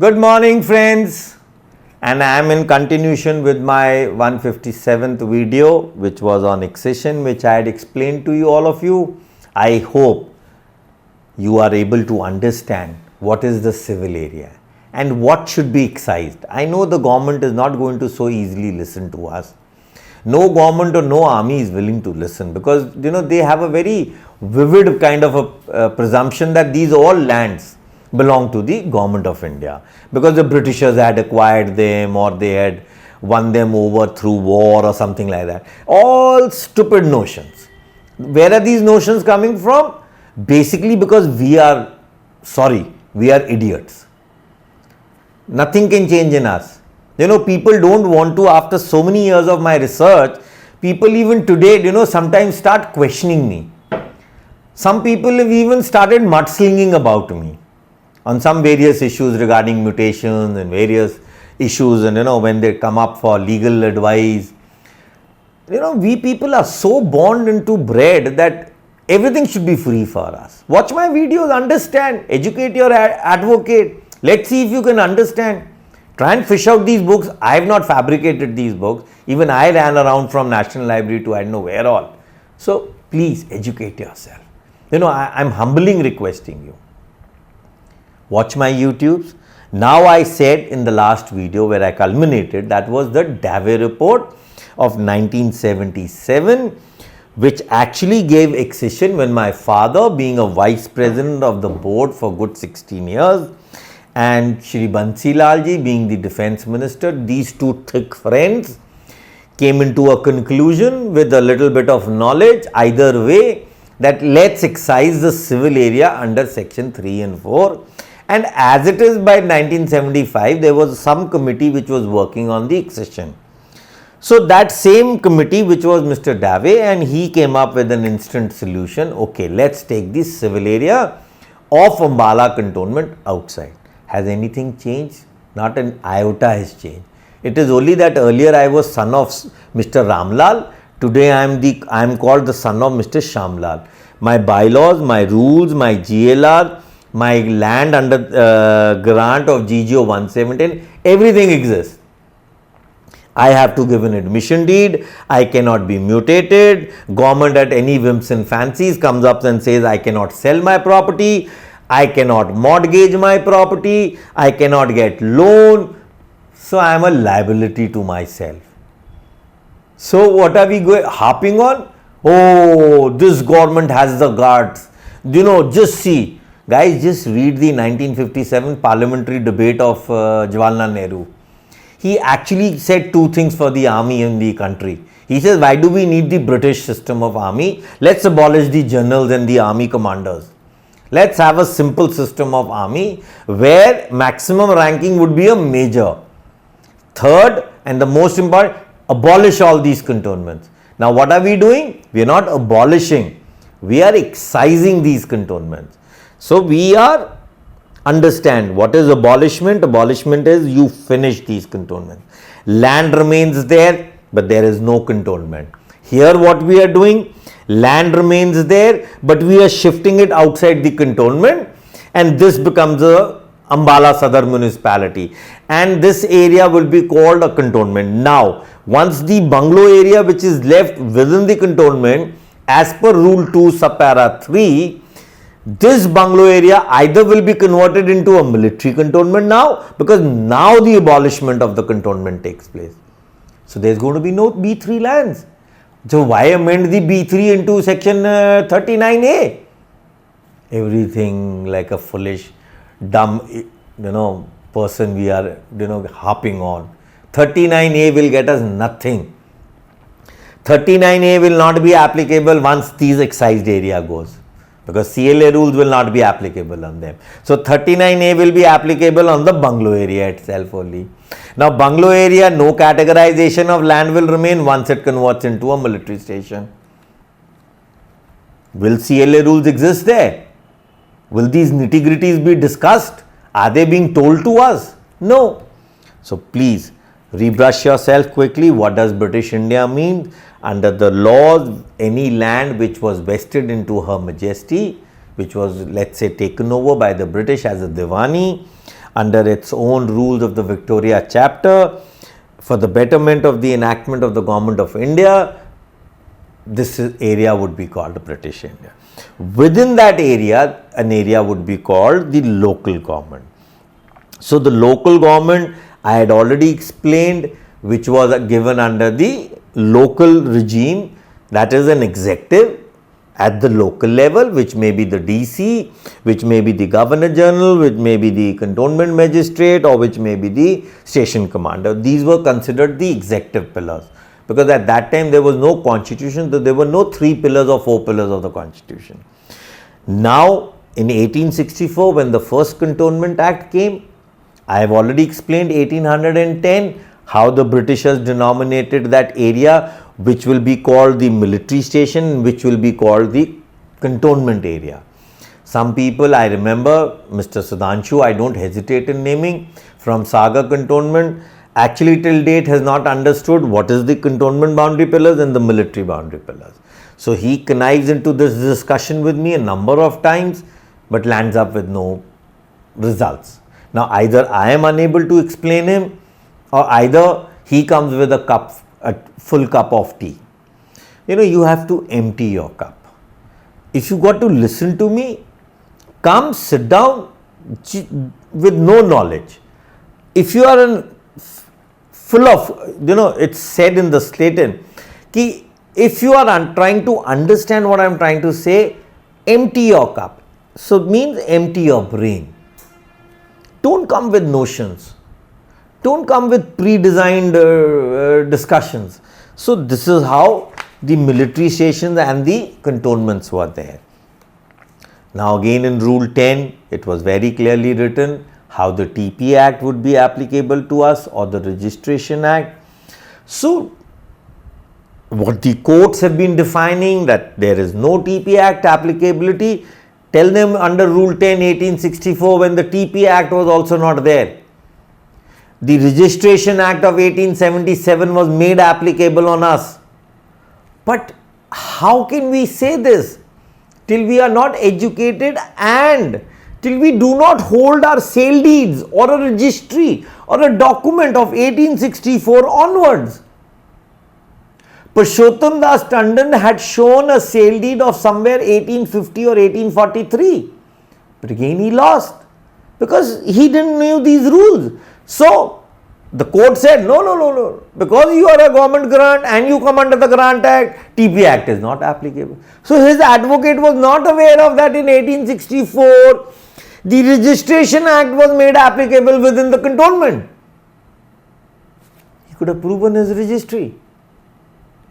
Good morning, friends, and I am in continuation with my 157th video, which was on accession, which I had explained to you, all of you. I hope you are able to understand what is the civil area and what should be excised. I know the government is not going to so easily listen to us. No government or no army is willing to listen, because they have a very vivid kind of a presumption that these all lands belong to the government of India, because the Britishers had acquired them or they had won them over through war or something like that. All stupid notions. Where are these notions coming from? Basically because we are idiots. Nothing can change in us. People don't want to, after so many years of my research, people even today, sometimes start questioning me. Some people have even started mudslinging about me on some various issues regarding mutations and various issues, and when they come up for legal advice. We people are so born into bread that everything should be free for us. Watch my videos, understand, educate your advocate. Let's see if you can understand. Try and fish out these books. I have not fabricated these books. Even I ran around from National Library to I don't know where all. So please educate yourself. I'm humbling requesting you. Watch my YouTubes. Now, I said in the last video where I culminated, that was the Dave report of 1977, which actually gave accession when my father, being a vice president of the board for good 16 years, and Shri Bansi Lalji being the defense minister, these two thick friends came into a conclusion with a little bit of knowledge either way, that let's excise the civil area under section 3 and 4. And as it is, by 1975, there was some committee which was working on the accession. So that same committee, which was Mr. Dave, and he came up with an instant solution. Okay, let's take the civil area of Ambala cantonment outside. Has anything changed? Not an iota has changed. It is only that earlier I was son of Mr. Ramlal. Today I am called the son of Mr. Shamlal. My bylaws, my rules, my GLR, my land under grant of GGO 117, everything exists. I have to give an admission deed. I cannot be mutated. Government at any whims and fancies comes up and says I cannot sell my property. I cannot mortgage my property. I cannot get loan. So I am a liability to myself. So what are we harping on? Oh, this government has the guts. Just see. Guys, just read the 1957 parliamentary debate of Jawaharlal Nehru. He actually said two things for the army in the country. He says, why do we need the British system of army? Let's abolish the generals and the army commanders. Let's have a simple system of army where maximum ranking would be a major. Third, and the most important, abolish all these cantonments. Now, what are we doing? We are not abolishing. We are excising these cantonments. So, we are understand what is abolishment. Abolishment is you finish these cantonments. Land remains there, but there is no cantonment. Here what we are doing, land remains there, but we are shifting it outside the cantonment, and this becomes a Ambala Sadar municipality, and this area will be called a cantonment. Now, once the bungalow area which is left within the cantonment, as per rule 2 subpara 3, this bungalow area either will be converted into a military cantonment now, because now the abolishment of the cantonment takes place. So there is going to be no B3 lands. So why amend the B3 into section 39A? Everything like a foolish, dumb, person we are, harping on. 39A will get us nothing. 39A will not be applicable once these excised area goes, because CLA rules will not be applicable on them. So 39A will be applicable on the bungalow area itself only. Now, bungalow area, no categorization of land will remain once it converts into a military station. Will CLA rules exist there? Will these nitty-gritties be discussed? Are they being told to us? No. So please rebrush yourself quickly. What does British India mean? Under the laws, any land which was vested into Her Majesty, which was, let's say, taken over by the British as a Diwani, under its own rules of the Victoria chapter for the betterment of the enactment of the Government of India. This area would be called British India. Within that area, an area would be called the local government. So the local government I had already explained, which was given under the local regime, that is an executive at the local level, which may be the DC, which may be the Governor General, which may be the Cantonment Magistrate, or which may be the Station Commander. These were considered the executive pillars, because at that time there was no constitution, so there were no 3 pillars or 4 pillars of the constitution. Now in 1864, when the first Cantonment Act came, I have already explained 1810 how the Britishers denominated that area, which will be called the military station, which will be called the cantonment area. Some people, I remember Mr. Sudhanshu, I don't hesitate in naming, from Saga Cantonment, actually till date has not understood what is the cantonment boundary pillars and the military boundary pillars. So he connives into this discussion with me a number of times, but lands up with no results. Now either I am unable to explain him, or either he comes with a full cup of tea. You have to empty your cup. If you got to listen to me, come sit down with no knowledge. If you are full of, it's said in the Slaton, ki if you are trying to understand what I am trying to say, empty your cup. So it means empty your brain. Don't come with notions. Don't come with pre-designed discussions. So this is how the military stations and the cantonments were there. Now again in Rule 10, it was very clearly written how the TP Act would be applicable to us, or the Registration Act. So what the courts have been defining, that there is no TP Act applicability, tell them under Rule 10, 1864, when the TP Act was also not there. The Registration Act of 1877 was made applicable on us. But how can we say this? Till we are not educated and till we do not hold our sale deeds or a registry or a document of 1864 onwards. Purushottam Das Tandon had shown a sale deed of somewhere 1850 or 1843. But again he lost because he didn't know these rules. So the court said, no, because you are a government grant and you come under the Grant Act, TP Act is not applicable. So his advocate was not aware of that in 1864. The Registration Act was made applicable within the cantonment. He could have proven his registry.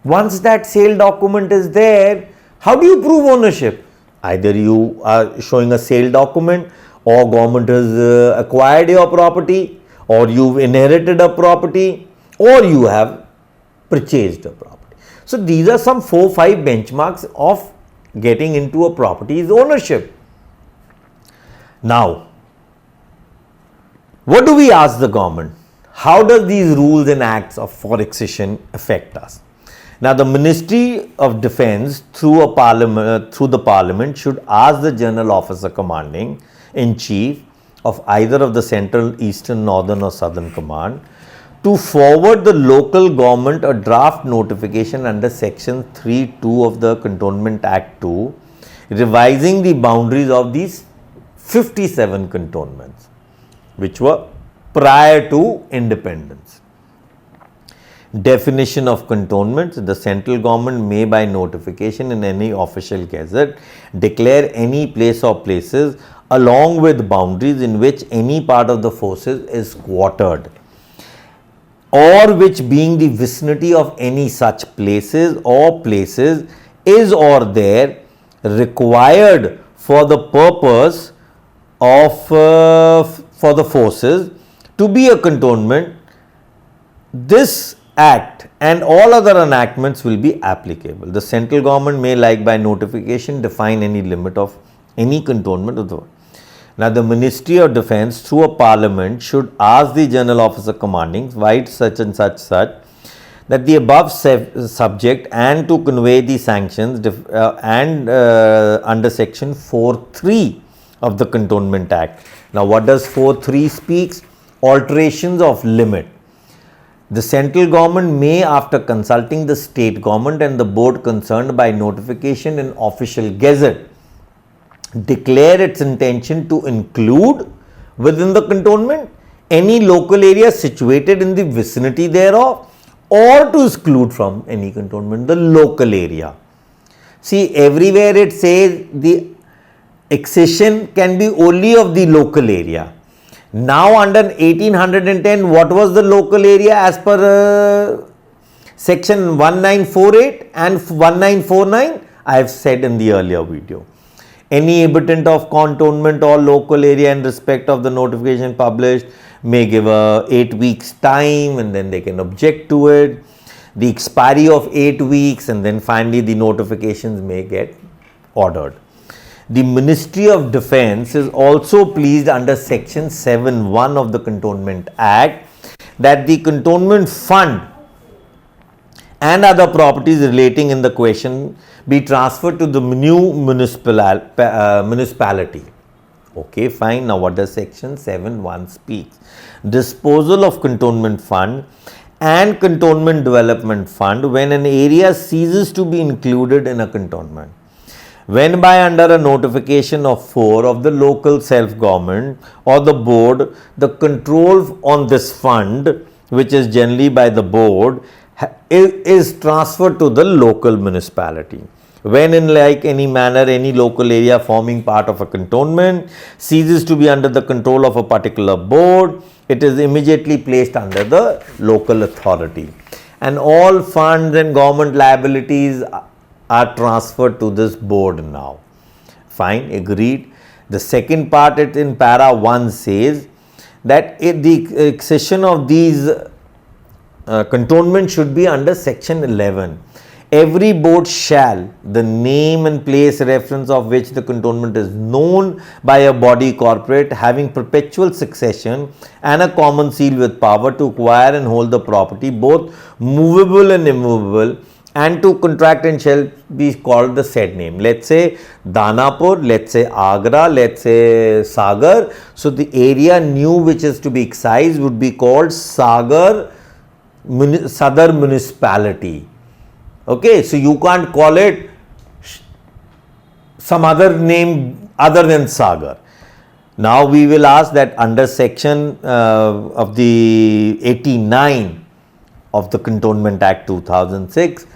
Once that sale document is there, how do you prove ownership? Either you are showing a sale document, or government has acquired your property, or you've inherited a property, or you have purchased a property. So these are some 4-5 benchmarks of getting into a property's ownership. Now, what do we ask the government? How does these rules and acts for accession affect us? Now, the Ministry of Defence through the Parliament should ask the General Officer Commanding in Chief of either of the Central, Eastern, Northern or Southern Command to forward the local government a draft notification under Section 3(2) of the Cantonment Act 2, revising the boundaries of these 57 cantonments which were prior to independence. Definition of cantonments: the central government may by notification in any official gazette declare any place or places along with boundaries in which any part of the forces is quartered, or which being the vicinity of any such places or places is or there required for the purpose of for the forces to be a cantonment. This Act and all other enactments will be applicable. The central government may, like by notification, define any limit of any cantonment of the world. Now, the Ministry of Defence through a Parliament should ask the General Officer Commanding, write such and such that the above subject and to convey the sanctions under Section 4(3) of the Cantonment Act Now what does 4.3 speaks? Alterations of limit. The central government may, after consulting the state government and the board concerned by notification in official gazette, declare its intention to include within the cantonment any local area situated in the vicinity thereof, or to exclude from any cantonment the local area. See, everywhere it says the accession can be only of the local area. Now under 1810, what was the local area as per section 1948 and 1949? I have said in the earlier video. Any habitant of cantonment or local area in respect of the notification published may give 8 weeks time, and then they can object to it. The expiry of 8 weeks, and then finally the notifications may get ordered. The Ministry of Defence is also pleased under section 7(1) of the Cantonment Act that the cantonment fund and other properties relating in the question be transferred to the new municipality. Okay, fine. Now what does section 7(1) speaks? Disposal of cantonment fund and cantonment development fund when an area ceases to be included in a cantonment. When by under a notification of 4 of the local self-government or the board, the control on this fund, which is generally by the board, is transferred to the local municipality. When in like any manner any local area forming part of a cantonment ceases to be under the control of a particular board, it is immediately placed under the local authority, and all funds and government liabilities are transferred to this board now. Fine, agreed. The second part in para 1 says that the accession of these cantonments should be under section 11. Every board shall, the name and place reference of which the cantonment is known by a body corporate having perpetual succession and a common seal with power to acquire and hold the property, both movable and immovable, and to contract and shall be called the said name. Let's say Danapur, let's say Agra, let's say Sagar. So the area new which is to be excised would be called Sagar Sadar Municipality. Okay, so you can't call it some other name other than Sagar. Now we will ask that under section of the 89 of the Cantonment Act 2006,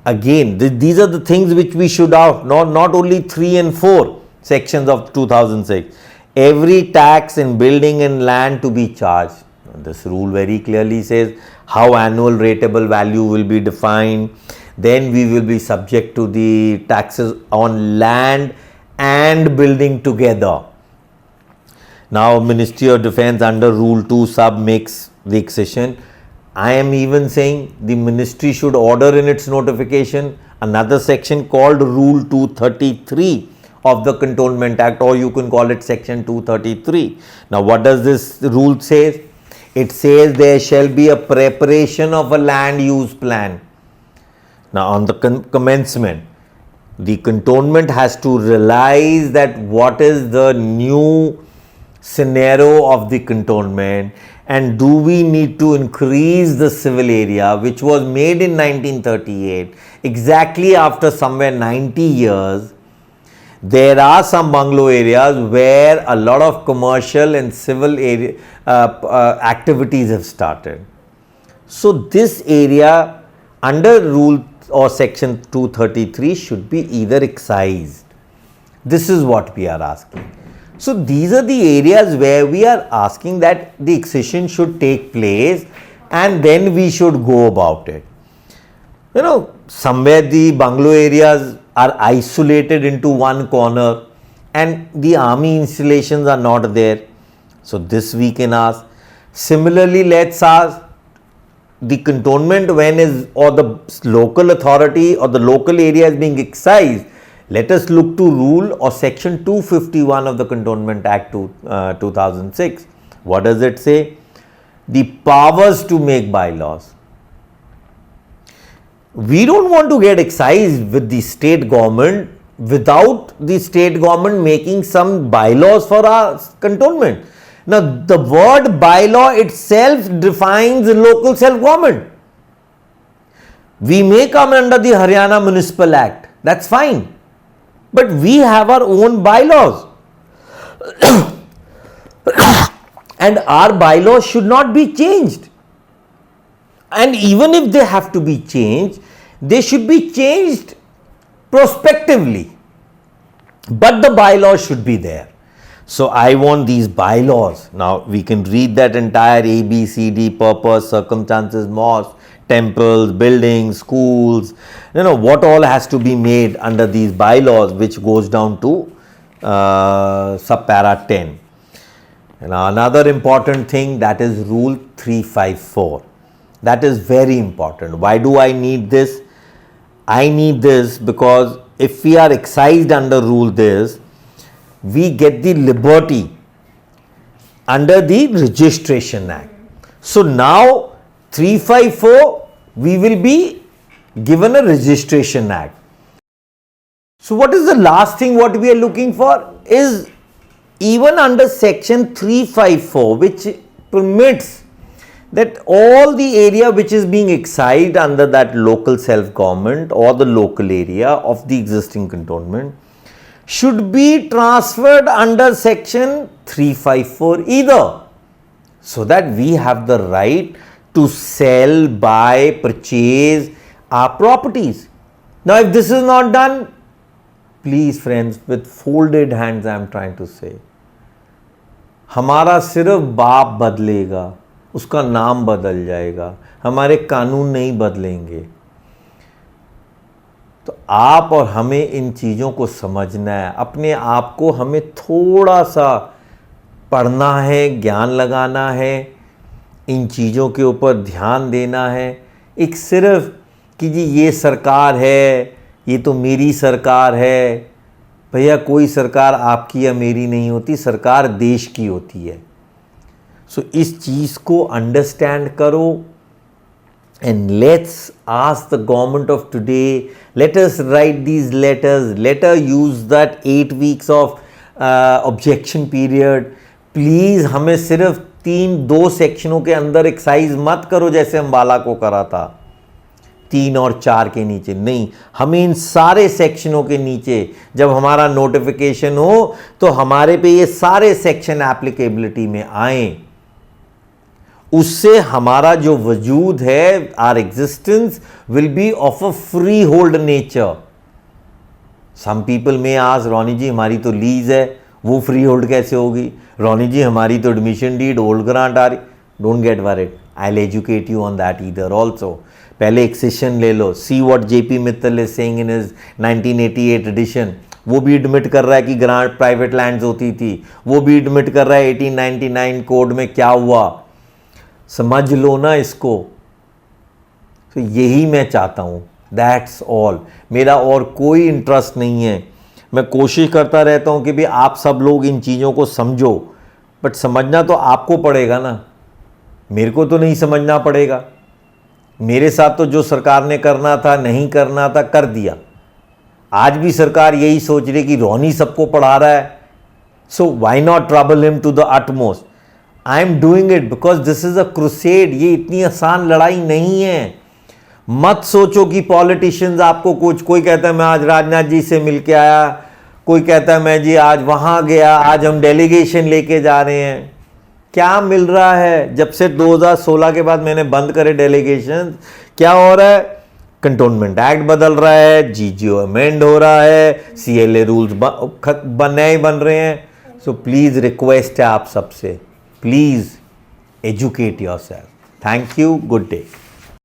again these are the things which we should have, not only 3 and 4 sections of 2006. Every tax in building and land to be charged. This rule very clearly says how annual rateable value will be defined. Then we will be subject to the taxes on land and building together. Now Ministry of Defence under Rule 2 sub makes the accession. I am even saying the ministry should order in its notification another section called Rule 233 of the Cantonment Act, or you can call it section 233. Now what does this rule say? It says there shall be a preparation of a land use plan. Now on the commencement, the cantonment has to realize that what is the new scenario of the cantonment, and do we need to increase the civil area which was made in 1938, exactly after somewhere 90 years. There are some bungalow areas where a lot of commercial and civil area activities have started. So this area under rule or section 233 should be either excised. This is what we are asking. So these are the areas where we are asking that the accession should take place, and then we should go about it. You know, somewhere the bungalow areas are isolated into one corner and the army installations are not there. So this we can ask. Similarly, let's ask the cantonment when is, or the local authority or the local area is being excised. Let us look to rule or section 251 of the Cantonment Act 2006. What does it say? The powers to make bylaws. We don't want to get excised with the state government without the state government making some bylaws for our cantonment. Now, the word bylaw itself defines local self-government. We may come under the Haryana Municipal Act, that's fine. But we have our own bylaws. And our bylaws should not be changed. And even if they have to be changed, they should be changed prospectively. But the bylaws should be there. So I want these bylaws. Now we can read that entire A, B, C, D, purpose, circumstances, mosques, temples, buildings, schools, what all has to be made under these bylaws, which goes down to subpara 10. Now another important thing, that is rule 354. That is very important. Why do I need this? I need this because if we are excised under rule this, we get the liberty under the Registration Act. So now 354, we will be given a Registration Act. So what is the last thing what we are looking for is even under section 354, which permits that all the area which is being excised under that local self-government or the local area of the existing cantonment should be transferred under section 354 either, so that we have the right to sell, buy, purchase our properties. Now if this is not done, please friends, with folded hands I am trying to say, हमारा सिर्फ बाप बदलेगा, उसका नाम बदल जाएगा, हमारे कानून नहीं बदलेंगे। तो आप और हमें इन चीज़ों को समझना है, अपने आप को हमें थोड़ा सा पढ़ना है, ज्ञान लगाना है, इन चीज़ों के ऊपर ध्यान देना है। एक सिर्फ कि जी ये सरकार है, ये तो मेरी सरकार है, भैया कोई सरकार आपकी या मेरी नहीं होती, सरकार देश की होती है। सो इस चीज़ को अंडरस्टैंड करो and let's ask the government of today, let us write these letters, let us use that 8 weeks of objection period. Please हमें सिर्फ 2 सेक्शनों के अंदर एक्साइज मत करो जैसे अम्बाला को करा था 3 और 4 के नीचे, नहीं, हमें इन सारे सेक्शनों के नीचे जब हमारा नोटिफिकेशन हो तो हमारे पे ये सारे सेक्शन एप्लीकेबिलिटी में आए, उससे हमारा जो वजूद है, our existence will be of a freehold nature. Some people में आज रोनी जी हमारी तो लीज है, वो फ्री होल्ड कैसे होगी? रोनी जी हमारी तो एडमिशन डीड ओल्ड ग्रांट आ रही। Don't get worried, I will educate you on that either also. पहले एक्सेशन ले लो, see what JP Mittal is saying in his 1988 edition. वो भी एडमिट कर रहा है कि ग्रांट प्राइवेट लैंड्स होती थी, वो भी एडमिट कर रहा है 1899 कोड में क्या हुआ। समझ लो ना इसको। तो यही मैं चाहता हूँ, दैट्स ऑल। मेरा और कोई इंटरेस्ट नहीं है। मैं कोशिश करता रहता हूँ कि भी आप सब लोग इन चीज़ों को समझो, बट समझना तो आपको पड़ेगा ना, मेरे को तो नहीं समझना पड़ेगा। मेरे साथ तो जो सरकार ने करना था, नहीं करना था, कर दिया। आज भी सरकार यही सोच रही कि रोनी सबको पढ़ा रहा है, so why not trouble him to the utmost. I am doing it because this is a crusade. ये इतनी आसान लड़ाई नहीं है। मत सोचो कि पॉलिटिशियंस आपको कुछ, कोई कहता है मैं आज राजनाथ जी से मिल के आया, कोई कहता है मैं जी आज वहाँ गया, आज हम डेलीगेशन लेके जा रहे हैं। क्या मिल रहा है? जब से 2016 के बाद मैंने बंद करे डेलीगेशन, क्या हो रहा है? कंटोनमेंट एक्ट बदल रहा है, जीजीओ अमेंड हो रहा है, सीएलए रूल्स नए ही बन रहे हैं। सो प्लीज़ रिक्वेस्ट है आप सबसे, please educate yourself. Thank you, good day.